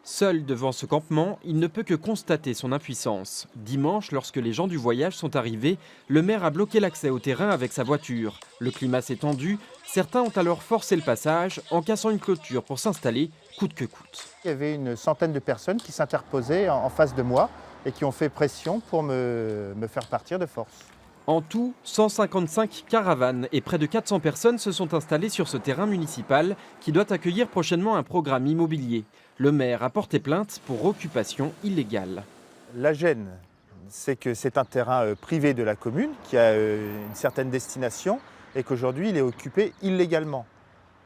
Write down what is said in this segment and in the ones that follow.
Seul devant ce campement, il ne peut que constater son impuissance. Dimanche, lorsque les gens du voyage sont arrivés, le maire a bloqué l'accès au terrain avec sa voiture. Le climat s'est tendu, certains ont alors forcé le passage en cassant une clôture pour s'installer coûte que coûte. Il y avait une centaine de personnes qui s'interposaient en face de moi et qui ont fait pression pour me faire partir de force. En tout, 155 caravanes et près de 400 personnes se sont installées sur ce terrain municipal qui doit accueillir prochainement un programme immobilier. Le maire a porté plainte pour occupation illégale. La gêne, c'est que c'est un terrain privé de la commune qui a une certaine destination et qu'aujourd'hui il est occupé illégalement.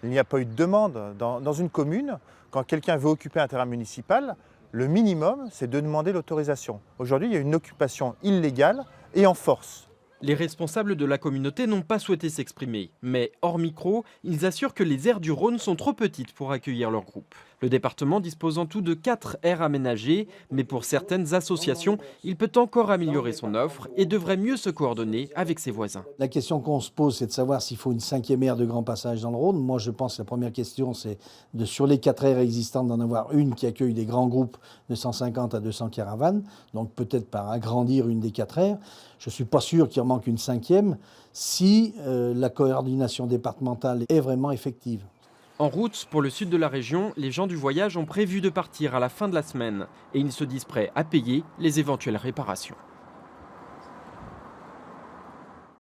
Il n'y a pas eu de demande. Dans une commune, quand quelqu'un veut occuper un terrain municipal, le minimum c'est de demander l'autorisation. Aujourd'hui il y a une occupation illégale et en force. Les responsables de la communauté n'ont pas souhaité s'exprimer, mais hors micro, ils assurent que les aires du Rhône sont trop petites pour accueillir leur groupe. Le département dispose en tout de 4 aires aménagées, mais pour certaines associations, il peut encore améliorer son offre et devrait mieux se coordonner avec ses voisins. La question qu'on se pose, c'est de savoir s'il faut une 5e aire de grand passage dans le Rhône. Moi, je pense que la première question, c'est de, sur les 4 aires existantes, d'en avoir une qui accueille des grands groupes de 150 à 200 caravanes, donc peut-être par agrandir une des 4 aires. Je ne suis pas sûr qu'il en manque une 5e si la coordination départementale est vraiment effective. En route pour le sud de la région, les gens du voyage ont prévu de partir à la fin de la semaine et ils se disent prêts à payer les éventuelles réparations.